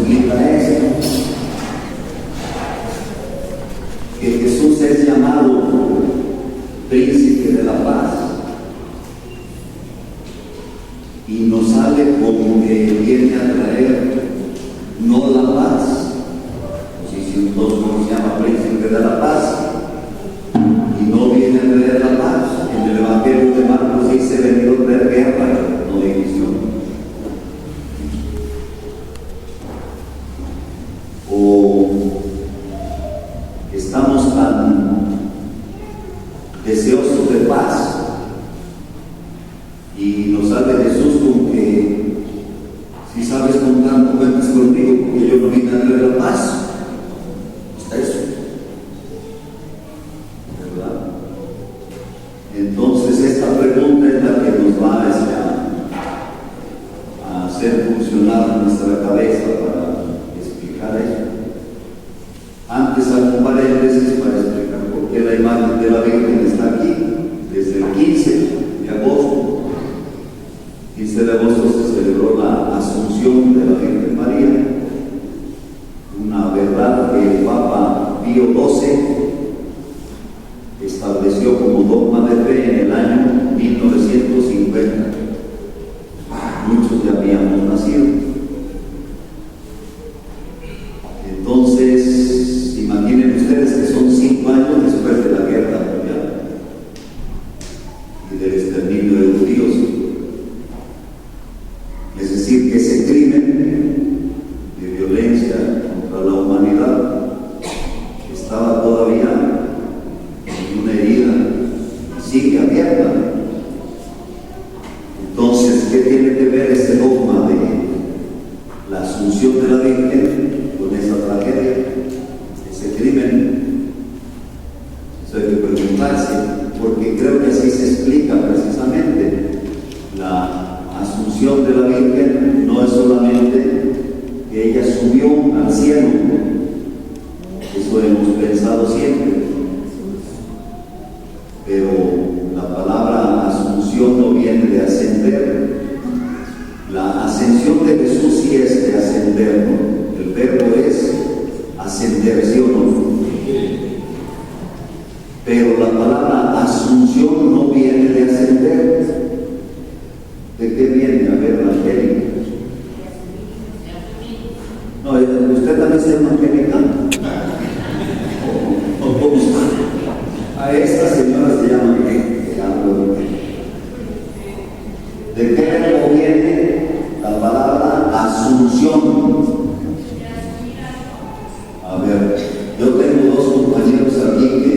explica esto? Que Jesús es llamado príncipe de la paz y nos sale como que viene a traer no la paz, si entonces no se llama príncipe de la paz y no viene a traer la paz. En el Evangelio de Marcos dice venido a traer guerra, no división. O estamos tan deseosos de paz y nos sale Jesús con que si sabes contar no cuentes conmigo porque yo no vine a traer la paz. Está eso, ¿verdad? Entonces esta pregunta es la que nos va a hacer funcionar nuestra cabeza para explicar eso. Antes hago un paréntesis para explicar por qué la imagen de la Virgen está aquí desde el 15 de agosto. 15 de agosto se celebró la Asunción de la Virgen María, una verdad que el Papa Pío XII estableció como dogma de fe en el año 1950. Muchos ya habíamos nacido. Entonces, imaginen ustedes que son 5 años después de la Guerra Mundial y del exterminio de judíos. Es decir, que ese crimen de violencia contra la humanidad estaba todavía en una herida y sigue abierta. Entonces, ¿qué tiene que ver ese dogma de la Asunción de la Virgen con esa tragedia, ese crimen? Eso hay que preguntarse, porque creo que así se explica precisamente. La Asunción de la Virgen no es solamente que ella subió al cielo, eso hemos pensado siempre, pero la palabra Asunción no viene de ascender. La ascensión de Jesús sí es de ascender, ¿no? El verbo es ascender, ¿sí o no? Pero la palabra Asunción no viene de ascender. ¿De qué viene? A ver, Angélica. No, ¿usted también se llama Angélica? ¿O cómo está? A esta señora se llama Angélica. ¿De qué verbo viene la palabra Asunción? A ver, yo tengo 2 compañeros aquí que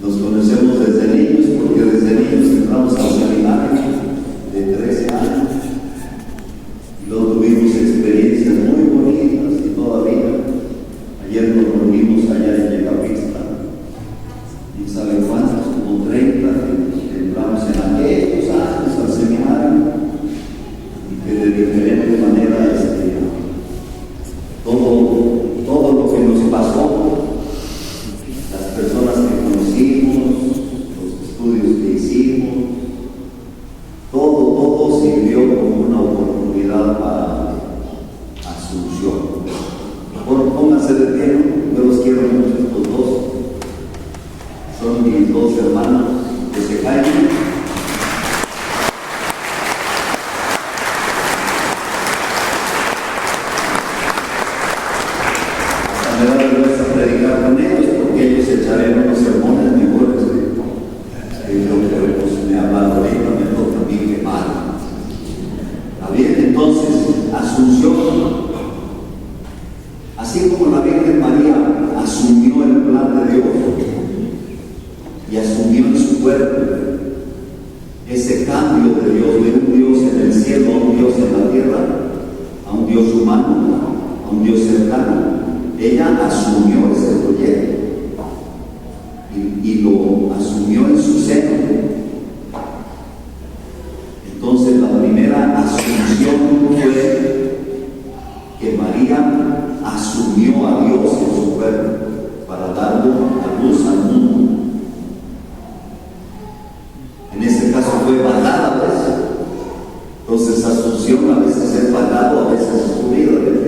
nos conocemos desde niños, porque desde niños entramos al seminario de 13 años y luego tuvimos experiencias muy bonitas y todavía. Ayer nos reunimos allá en Yecapixtla y ¿saben cuántos? Como 30 que entramos en aquellos años al seminario y que de diferente manera todo lo que nos pasó, las personas que conocimos, los estudios que hicimos, todo sirvió como una oportunidad para Asunción. Bueno, pónganse de pie, ¿no? Yo los quiero mucho, estos 2. Son mis 2 hermanos que se caen. Me da vergüenza predicar con ellos porque ellos echarán unos sermones mejores que yo, pero pues me hablan ahorita, me toca a mí quemar. ¿Está bien? Entonces, Asunción, así como la Virgen María asumió el plan de Dios y asumió en su cuerpo ese cambio de Dios, de un Dios en el cielo a un Dios en la tierra, a un Dios humano, a un Dios cercano, ella asumió ese proyecto y lo asumió en su seno. Entonces la primera asunción fue que María asumió a Dios en su cuerpo para darlo a luz al mundo. En este caso fue bajada, pues. Entonces Asunción a veces es bajado, a veces es subida, ¿verdad?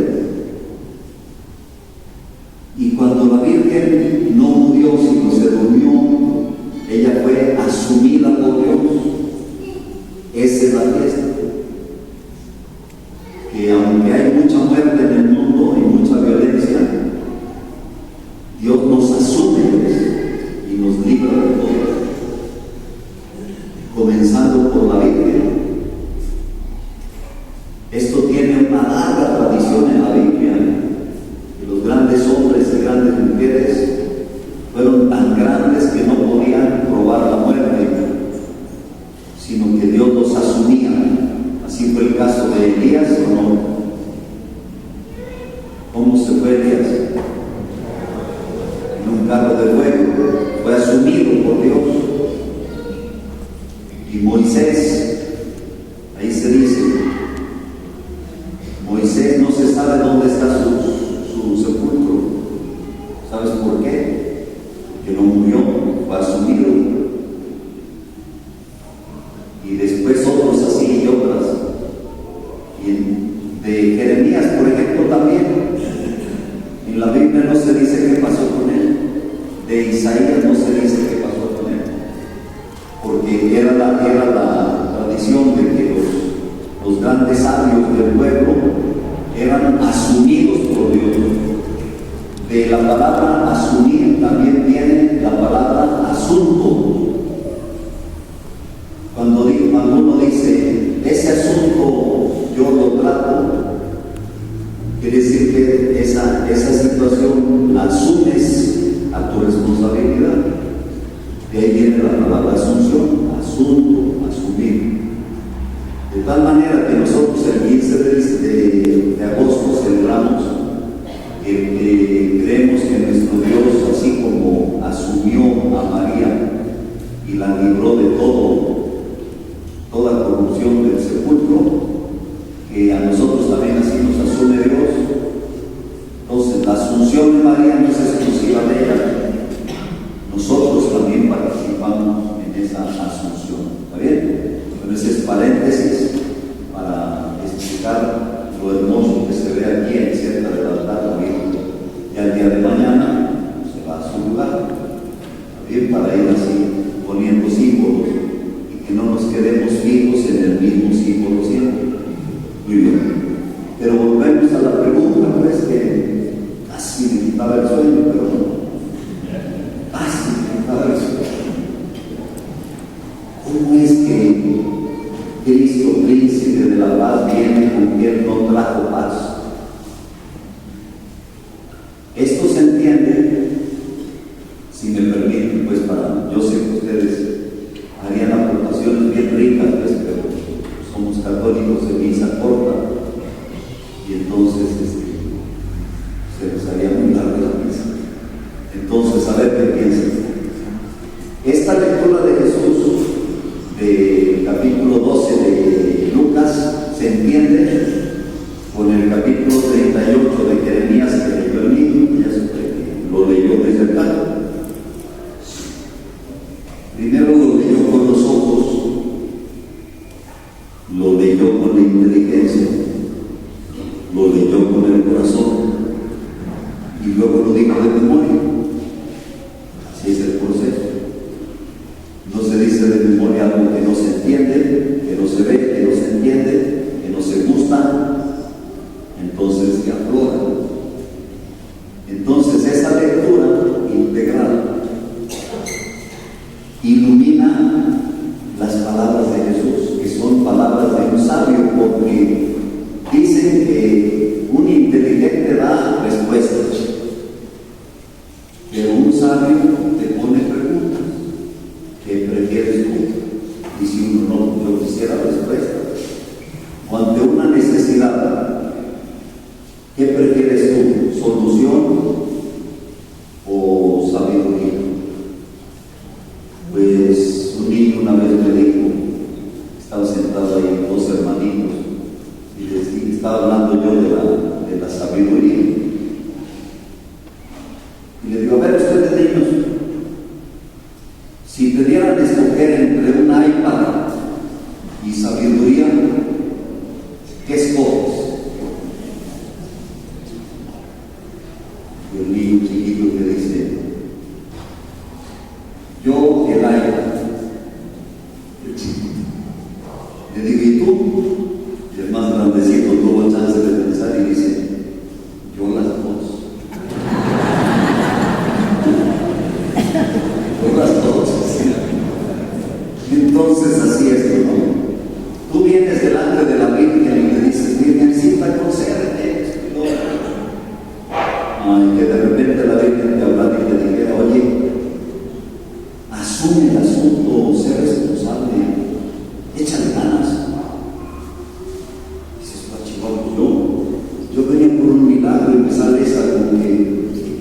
que aunque hay mucha muerte en el mundo y mucha violencia, Dios nos asume y nos libra de todo, comenzando por la Biblia. Esto tiene una larga tradición en la Biblia, y los grandes hombres y grandes mujeres fueron tan grandes que no podían probar la muerte, sino que Dios los asumía. Así fue el caso de Elías, ¿o no? ¿Cómo se fue Elías? En un carro de fuego, fue asumido por Dios. Y Moisés, ahí se dice, Moisés no se sabe dónde está su sepulcro. ¿Sabes por qué? Porque no murió, fue asumido. Y después otros así y otras. Y de Jeremías, por ejemplo, también, en la Biblia no se dice qué pasó con él. De Isaías no se dice qué pasó con él. Porque era la tradición de que los grandes sabios del pueblo eran asumidos por Dios. De la palabra asumir también viene la palabra asunto. Cuando uno dice, ese asunto yo lo trato, quiere decir que esa situación la asumes a tu responsabilidad. De ahí viene la palabra asunción, asunto, asumir. De tal manera que nosotros el 15 de agosto celebramos que creemos que nuestro Dios, así como asumió a María y la libró de toda corrupción del sepulcro, que a nosotros también así nos asume Dios. Entonces la asunción de María no es exclusiva de ella, nosotros también participamos en esa asunción. ¿Está bien? Pero ese es paréntesis para explicar lo hermoso que se ve aquí en cerca del altar. Y al día de mañana se va a su lugar. ¿Está bien? Para ir así poniendo símbolos y que no nos quedemos fijos en el mismo símbolo siempre. Muy bien. Pero volvemos a la pregunta, pues, que casi me quitaba el sueño, pero no. Casi me quitaba el sueño. ¿Cómo es que Cristo, príncipe de la paz, viene con quien no trajo paz? Esto se entiende, si me permiten, pues yo sé que ustedes harían aportaciones bien ricas, pues, pero somos católicos de misa corta, y entonces se nos haría muy larga la misa. Entonces, a ver qué piensan. Esta lectura de Jesús, del capítulo 12 de Lucas, se entiende con el capítulo 38 de Jeremías, que leyó el niño, ya lo leyó desde el canto. Primero lo leyó con los ojos, lo leyó con la inteligencia, lo leyó con el corazón y luego lo dijo de memoria. Así es el proceso. No se dice de memoria algo que no se entiende, que no se ve, que no se entiende, que no se gusta, entonces que aflora. Entonces esa lectura integral ilumina las palabras de Jesús, que son palabras de un sabio, porque dicen que un inteligente da respuestas, pero un sabio te pone preguntas. ¿Qué prefieres tú? Y si uno no quisiera respuesta, o ante una necesidad, ¿qué prefieres tú? ¿Solución o sabiduría? Pues un niño una vez me dijo, estaba sentado ahí dos hermanitos, y estaba hablando yo de la sabiduría. Y le digo, a ver, ustedes niños, si te dieran a escoger entre un iPad y sabiduría, ¿qué escoges? Y el niño chiquito que dice, yo el iPad. Le digo, ¿y tú? Y el más grandecito tuvo chance de que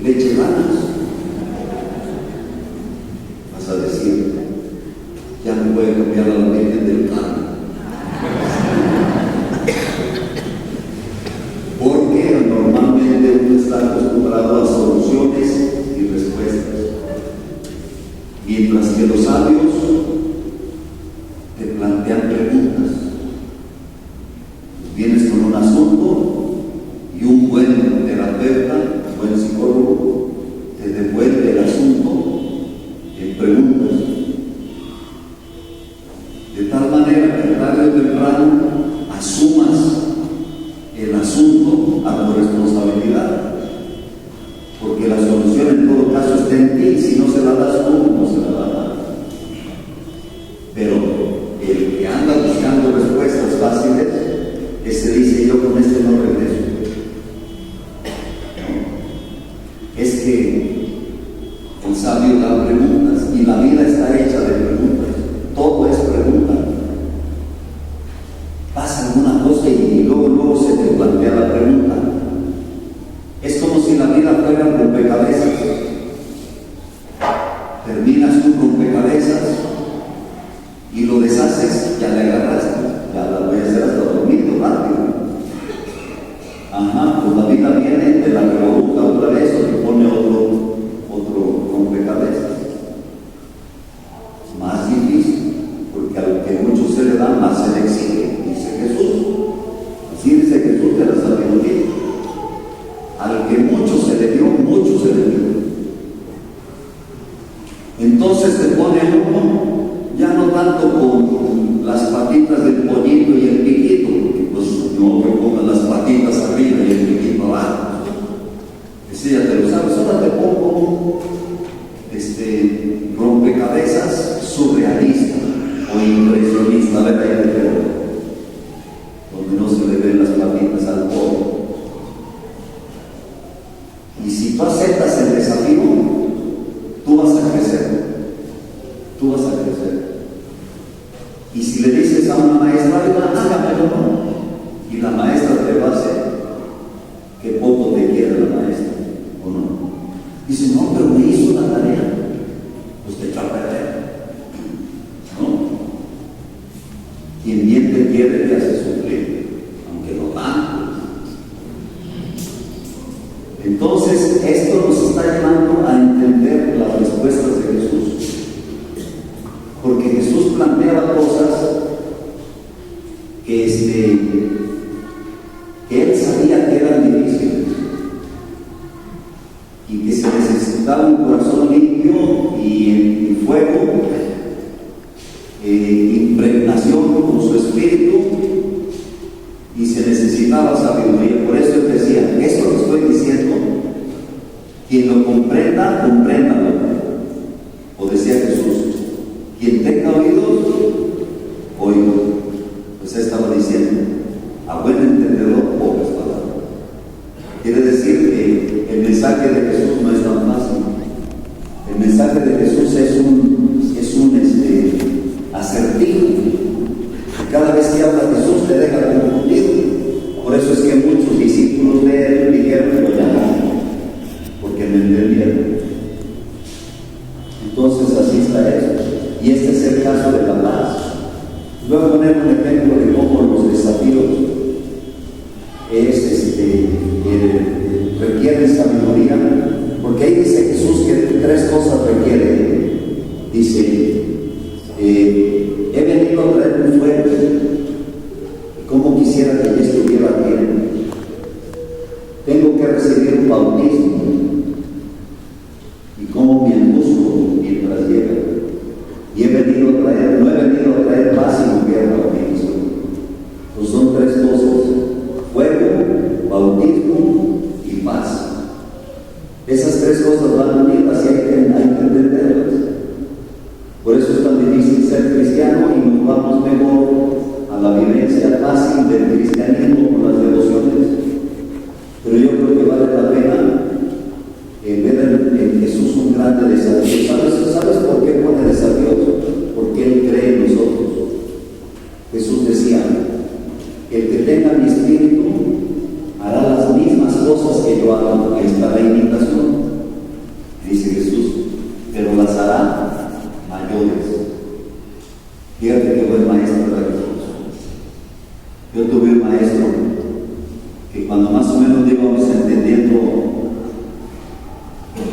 le eche ganas. Vas a decir, ya me voy a cambiar a la Virgen del Carmen. Porque normalmente uno está acostumbrado a soluciones y respuestas, mientras que los sabios te plantean preguntas. Vienes con un asunto y un buen terapeuta, un buen psicólogo, te devuelve el asunto en preguntas, de tal manera que tarde o temprano asumas el asunto a tu responsabilidad, porque la solución en todo caso está en ti. Si no se la das tú, no se la da nada. Pero el que anda buscando respuestas fáciles, ese dice, yo con este no regreso. ¿No? Es que el sabio da preguntas y la vida está hecha de preguntas. Todo es pregunta. Pasa alguna cosa y luego se te plantea la pregunta. Es como si la vida fuera un rompecabezas. Terminas un rompecabezas y lo deshaces, ya le agarraste. Ya la voy a hacer hasta dormido, rápido. Ajá, pues la vida viene, te la revoluca otra vez o te pone otro rompecabezas. Más difícil, porque a lo que mucho se le da, más se le exige, dice Jesús. Así dice Jesús de la sabiduría. Al que mucho se le dio, mucho se le dio. Entonces te pone uno, ya no tanto con las patitas del pollito y el piquito, pues no que pongas las patitas arriba y el piquito abajo. Ese ya te lo sabes. Ahora te pongo rompecabezas surrealista o impresionista, a ver ahí de perro, donde no se le ven las patitas al pollo. Y si tú aceptas el desafío, tú vas a crecer. Tú vas a crecer. Y si le dices a una maestra, hágamelo, no. Y la maestra te va a hacer que poco te quiere la maestra, ¿o no? Dice, no, pero me hizo la tarea. Pues te echa a perder, ¿no? Quien bien te quiere te hace sufrir, aunque lo da. Entonces, esto nos está llevando a entender las respuestas de Jesús. Porque Jesús planteaba cosas que él sabía que eran difíciles y que se necesitaba un corazón limpio y fuego, impregnación con su espíritu, y se necesitaba sabiduría. Por eso él decía, esto que estoy diciendo, quien lo comprenda, compréndalo. O decía Jesús, quien tenga oídos, oiga. Pues él estaba diciendo, a buen entendedor, pocas palabras. Quiere decir que el mensaje de Jesús no es tan fácil. El mensaje de Jesús es un acertijo. Cada vez que habla Jesús te deja confundido. Por eso es que muchos discípulos de él dijeron, pero ya no, porque me entendieron. Entonces así está eso. Y este es el caso de la paz. Voy a poner un ejemplo de cómo los desafíos requieren sabiduría, porque ahí dice Jesús que tres cosas requiere. Dice, he venido a traer un fuego, como quisiera que ya estuviera bien. Tengo que recibir un bautismo, y como me angustio mientras llega. Y no he venido a traer paz, sino guerra o división. Pues son tres cosas: fuego, bautismo y paz. Esas tres cosas van unidas y hay que entenderlas. Por eso es tan difícil ser cristiano y nos vamos mejor a la vivencia fácil del cristianismo con las devociones. Pero yo creo que vale la pena ver en Jesús un grande desafío. ¿Sabes por qué pone desafíos? Porque Él cree en nosotros. Jesús decía, el que tenga mi espíritu hará las mismas cosas cosas que yo hago, ahí está la imitación, dice Jesús, pero las hará mayores. Fíjate qué buen maestro era Jesús. Yo tuve un maestro que cuando más o menos íbamos entendiendo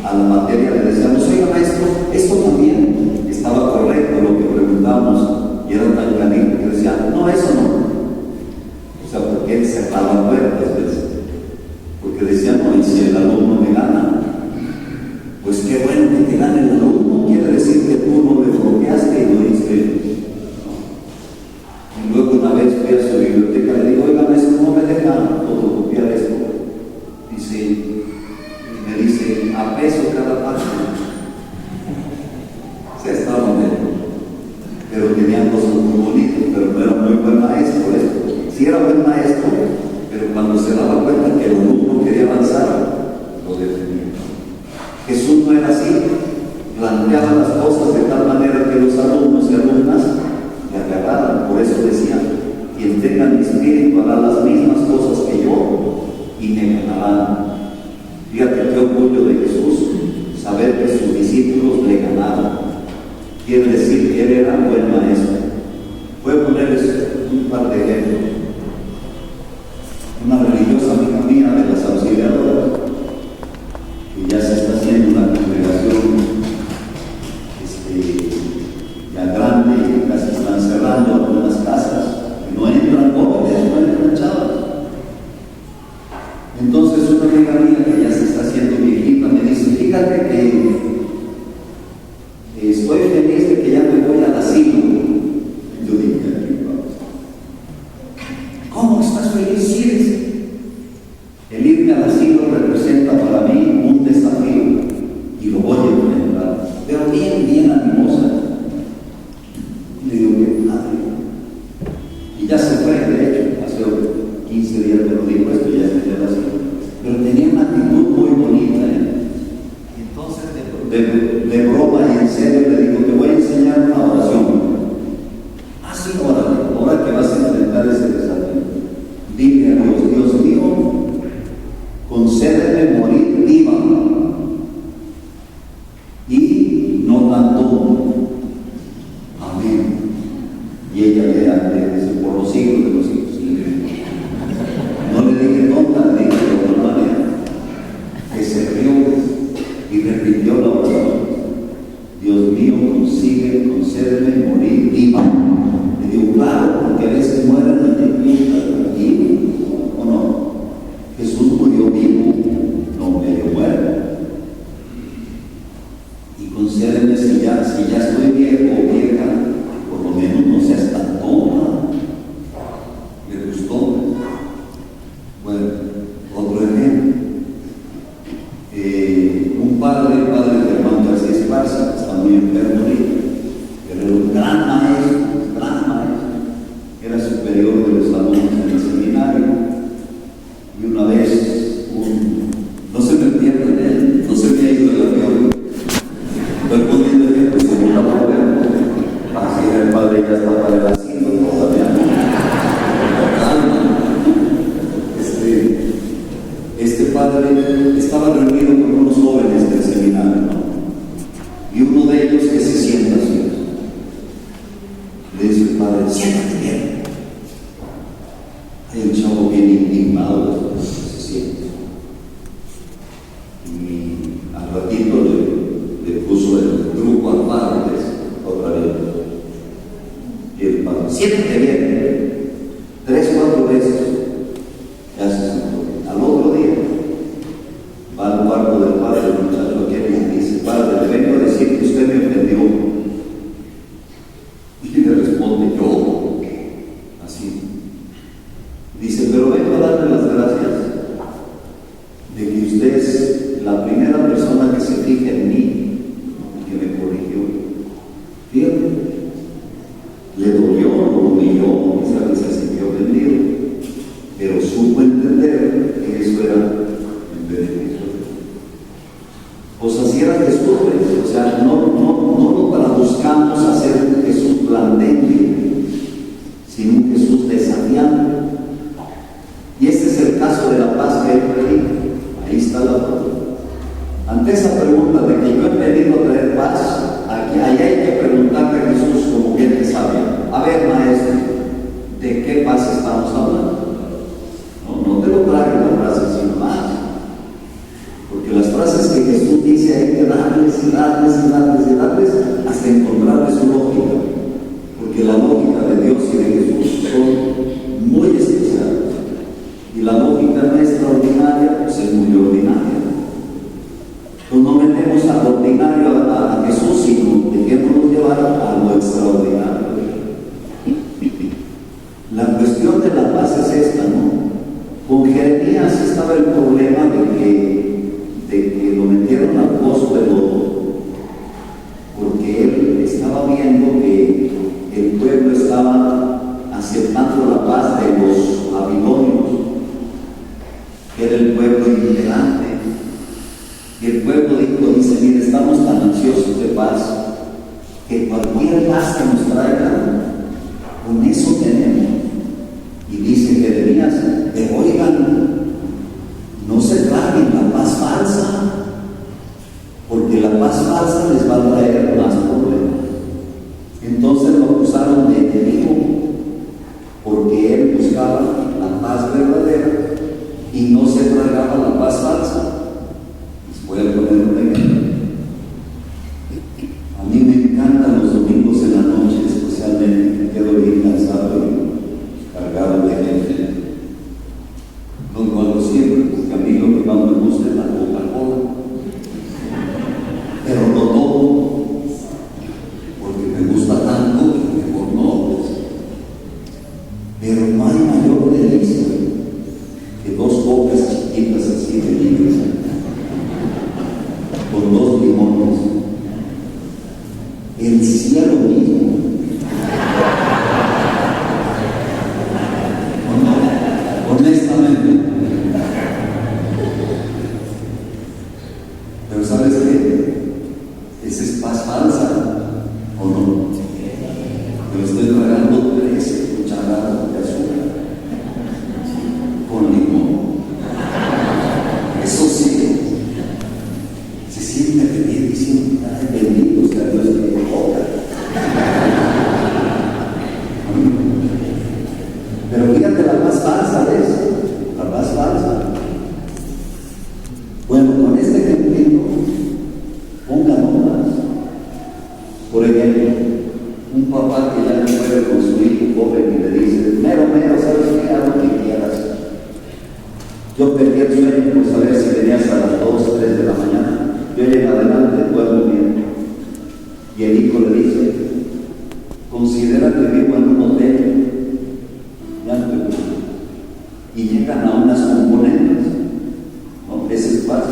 a la materia, le decíamos: oiga maestro, esto también estaba correcto lo que preguntamos, y era tan canijo que decía: no, eso no. O sea, porque él cerraba puertas, ¿ves? Porque decía: no, y si el alumno me gana, pues qué bueno que te gane el alumno, quiere decir que tú no le bloqueaste y lo diste. Y luego una vez fui a su biblioteca y le digo: oiga maestro, ¿cómo me deja fotocopiar esto? Me dice: a peso cada página. O sea, estaba bueno, pero tenía cosas muy bonitas, pero no era muy buen maestro esto. Sí era buen maestro, pero cuando se daba cuenta que el alumno quería avanzar, lo detenía. Jesús no era así, planteaba las cosas de tal manera que los alumnos y alumnas le agarraran. Por eso decía: quien tenga mi espíritu hará las mismas cosas que yo y me ganarán. Fíjate qué orgullo de Jesús saber que sus discípulos le ganaron. Quiere decir que él era un buen maestro. Voy a ponerles un par de ejemplos. Una religiosa amiga mía de las auxiliadoras, que ya se está haciendo una congregación ya grande, y casi están cerrando algunas casas, y no entran jóvenes, no entran chavos. Entonces una amiga mía que ya se está haciendo viejita me dice: fíjate que estoy feliz de que ya me voy al asilo. Yo dije: ¿cómo estás feliz? Sí, el irme al asilo representa para mí un desafío y lo voy a enfrentar, pero bien animosa. Y le digo: qué padre. Y ya se fue, de hecho, hace 15 días me lo dijo esto, ya se quedó así. Pero tenía una actitud muy bonita, Entonces, de broma y en serio, le digo: te voy a enseñar una oración. Así, ahora que vas a enfrentar ese desafío, dile a Dios: Dios mío, concédeme morir viva y no tanto. Amén. Y ella le dice: por los siglos de los siglos. No le dije tonta, le dije de otra manera, que se rió y repitió la oración: Dios mío, concédeme morir viva. Le digo: claro, porque a veces mueren aquí, ¿o no? Jesús murió vivo, no medio muerto. Y concédeme, si ya estoy viejo o vieja, por lo menos no seas tan tonta. ¿Le gustó? Bueno, otro ejemplo. Un padre de Juan García Esparza, está muy enfermo ahorita, pero era un gran maestro, era superior de los alumnos en el seminario. Y una vez, no se me pierde en él, no se me ha ido el avión. Estoy poniendo ejemplo, se me va a ver. Así el padre ya está para el asilo todavía. Este padre estaba reunido con unos jóvenes del seminario, ¿no? Y uno de ellos que se sienta así. Le dice el padre: siéntate bien. Hay un chavo bien indignado, se siente. Y al ratito le puso el truco al padre otra vez. Y el padre: siéntate bien. 3, 4 veces. Ya se sentó. Al otro día va al cuarto del padre, el muchacho quiere y dice: padre, le vengo a decir que usted me ofendió. Y le responde: yo. Así. Dice: pero vengo a darle las gracias de que usted es la primera persona que se fija en mí y que me corrigió. Fíjate, le dolió, lo humilló, quizás se sintió ofendido, pero supo entender que eso era el beneficio. Pues así era Jesús, o sea, no para buscamos hacer un Jesús blandente, sino un Jesús desafiante. Y este es el caso de la paz que él predica. ante esa pregunta de que yo he venido a traer paz, ahí hay que preguntarle a Jesús como bien que sabe. A ver, maestro, ¿de qué paz estamos hablando? No te lo traigan la frase sino más. Porque las frases que Jesús dice hay que darles y darles y darles y darles hasta encontrarle su lógica. Porque la lógica de Dios y de Jesús son muy especiales. Y la lógica nuestra ordinaria pues es muy ordinaria. Pues no metemos a lo ordinario a Jesús, sino dejémonos llevar a lo extraordinario. La cuestión de la paz es esta, ¿no? Con Jeremías estaba el problema de que lo metieron al pozo de lodo, porque él estaba viendo que el pueblo estaba aceptando la paz de los babilonios, que era el pueblo itinerante. Y el pueblo dice, mire, estamos tan ansiosos de paz, que cualquier paz que nos traigan, con eso tenemos. Y dice Jeremías, que oigan, no se traguen la paz falsa, porque la paz falsa les va a traer más problemas. Entonces lo acusaron de enemigo, porque él buscaba la paz verdadera y no se tragaba la paz falsa. Les voy a poner un ejemplo. A mí me encantan los domingos en la noche, especialmente, me quedo bien cansado y cargado de gente. No hago siempre, porque a mí lo que más me gusta es la Coca-Cola. Pero no todo, porque me gusta tanto que mejor no. Pero no hay mayor delicia que dos cocas chiquitas así de libres, con dos limones. El cielo mismo. Honestamente. Pero ¿sabes qué? Esa es paz falsa, ¿o no? Yo estoy tragando 13 cucharadas de azúcar con limón. Eso sí, se siente bien diciendo, ay, bendito sea Dios que me toca. Pero fíjate la paz falsa, ¿ves? La paz falsa. Bueno, con este ejemplo, pónganlo más. Por ejemplo, un papá que ya no puede con su hijo joven y le dice, mero, ¿sabes qué? Haz lo que quieras. Yo perdí el sueño por saber si venías a las 2, 3 de la mañana. Yo llego adelante, duermo bien. Y el hijo le dice, considera que vivo en un hotel. Ya no te gusta. Y llegan a unas componentes. ¿No? Ese es paz.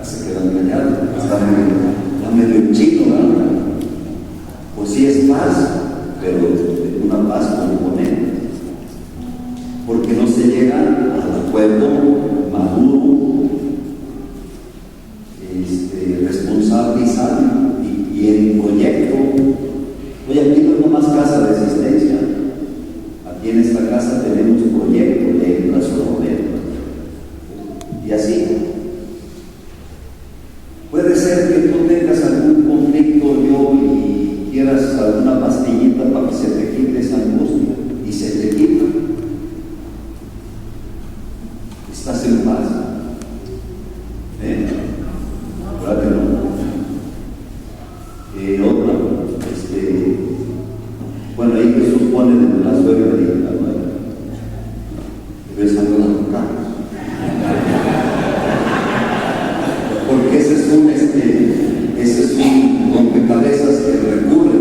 Se quedan callados. Está medio chino, ¿verdad? Pues sí es paz, pero una paz componente. Porque no se llega al acuerdo maduro, responsable y sabio, y el proyecto. Oye, aquí no es nomás casa de asistencia. Aquí en esta casa tenemos un proyecto de infraestructura. Y así. Puede ser que tú tengas algún conflicto y quieras alguna pastillita para que se te quite esa angustia, y se te quita. Estás en paz. ¿Verdad que no? Otra, bueno, ahí Jesús pone en la suegra de la nueva. Besando las caras. Porque ese es un rompecabezas que recurre,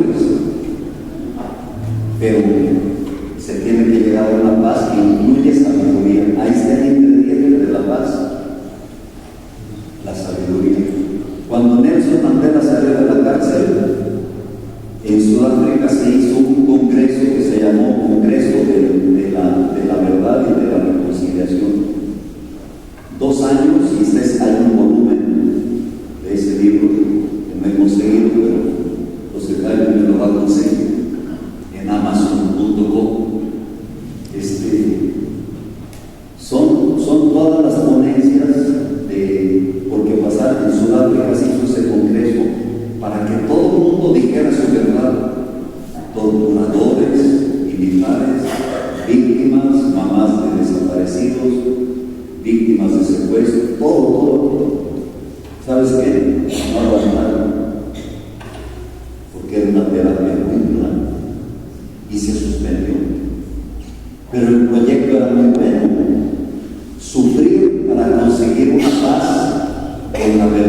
pero se tiene que llegar a una paz que incluye sabiduría. Ahí está el ingrediente de la paz, la sabiduría. Cuando Nelson Mandela salió de la cárcel, en Sudáfrica se hizo un congreso que se llamó Congreso de la Verdad y de la Reconciliación. 2 años, y hay un volumen de ese libro que no he conseguido, pero los detalles me lo va a conseguir en Amazon.com. Son todas las ponencias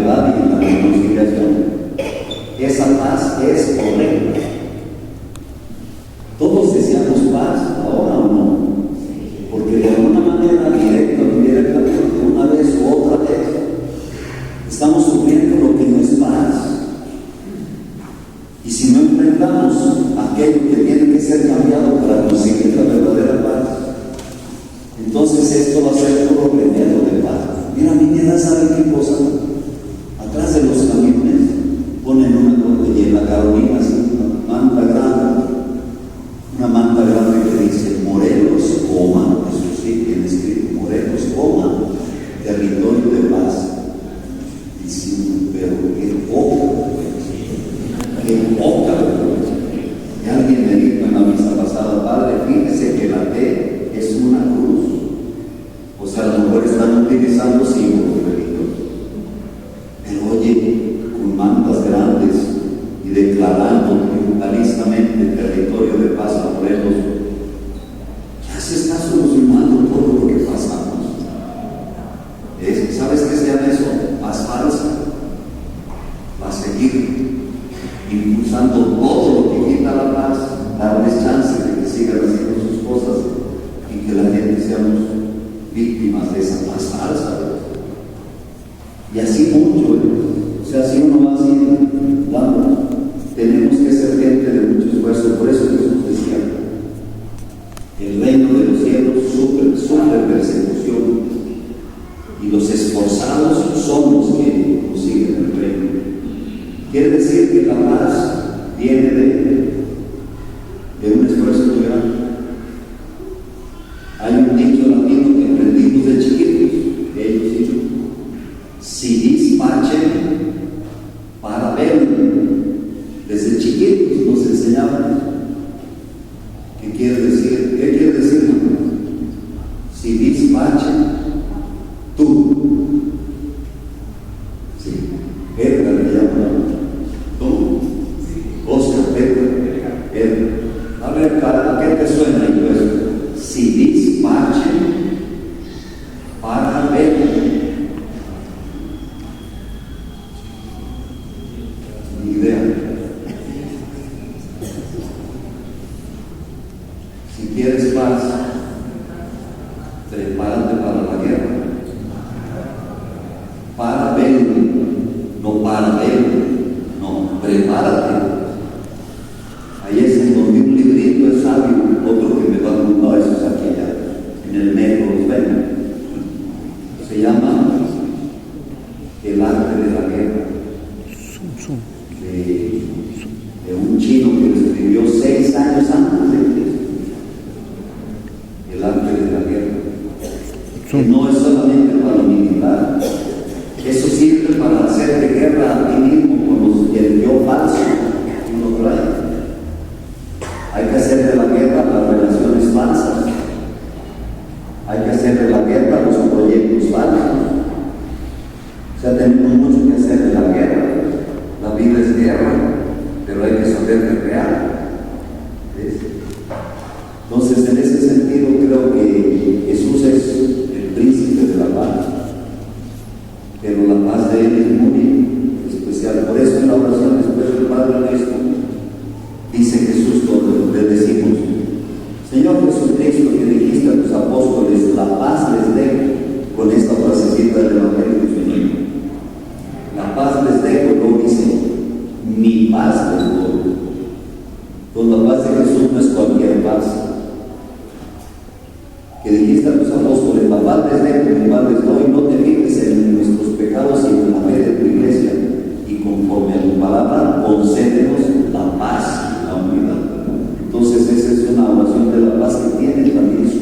verdad y en la reconciliación. Esa paz es correcta. Todos deseamos paz, ahora o no, porque de alguna manera, directa o indirectamente, una vez u otra vez, estamos sufriendo lo que no es paz. Y si no enfrentamos aquello que tiene que ser cambiado para conseguir la verdadera paz, entonces esto va a ser puro remedio de paz. Mira, mi niña, ¿sabe qué cosa? Atrás de los camiones ponen una cosa y en la Carolina así, una manta grande que dice Morelos, coma, eso sí, tiene escrito Morelos, coma, territorio de paz. Diciendo, pero qué poca, qué poca. Y alguien me dijo en la misa pasada, padre, fíjese que la T es una cruz. O sea, a lo mejor están utilizando símbolos religiosos. Pero oye, con mantas grandes y declarando triunfalistamente el territorio de paz a Morelos, ya se está solucionando todo lo que pasamos. ¿Sabes qué se llama eso? Paz falsa. Va a seguir impulsando todo lo que quita la paz, darles chance de que sigan haciendo sus cosas y que la gente seamos víctimas de esa paz falsa. Y así mucho, o sea, si uno va así dando, tenemos que ser gente de mucho esfuerzo. Por eso Jesús decía, el reino de los cielos sufre persecución y los esforzados son los que consiguen el reino. Quiere decir que la paz viene de un esfuerzo muy grande. Hay un dicho latino que aprendimos de chiquitos, ellos dicen, si dispache para ver. Desde chiquitos nos enseñaban. ¿Qué quiere decir? ¿Qué quiere decir? Si dispache tú. Sí, Edgar le llaman. ¿Cómo? Oscar, Edgar. A ver, ¿a qué te suena eso? Si dispache para ver. Ni idea. Si quieres paz, prepárate para la guerra. Para ver, no para ver, no, prepárate. Ahí es en donde un librito es sabio, otro que me va a contar, eso es aquí allá, en el metro, los ven. Se llama El arte de la guerra. De un chino que lo escribió 6 años antes de Cristo. El arte de la guerra. Que no es solamente para lo militar. Eso sirve para hacerte guerra a ti mismo con el yo falso que uno trae. Hay que hacer de la guerra las relaciones falsas. Hay que hacer de la guerra los proyectos falsos. O sea, tenemos mucho que hacer de la guerra. La vida es guerra, pero hay que saber pelear. ¿Ves? Entonces, en ese sentido, creo que Jesús es el príncipe de la paz, pero la paz de Él es muy especial. Por eso, en la oración después del Padre Nuestro, dice Jesús, cuando le decimos, Señor Jesucristo, que dijiste a tus apóstoles, la paz les dejo, con esta frasecita del Evangelio de Señor. La paz les dejo, luego dice, mi paz les doy. Entonces la paz de Jesús no es cualquier paz. Que dijiste a tus apóstoles, la paz les dejo, mi paz les doy, no te fijes en nuestros pecados y en la fe de tu iglesia, y conforme a tu palabra, concédenos la paz y la unidad. Entonces esa es una oración de la paz que tiene también su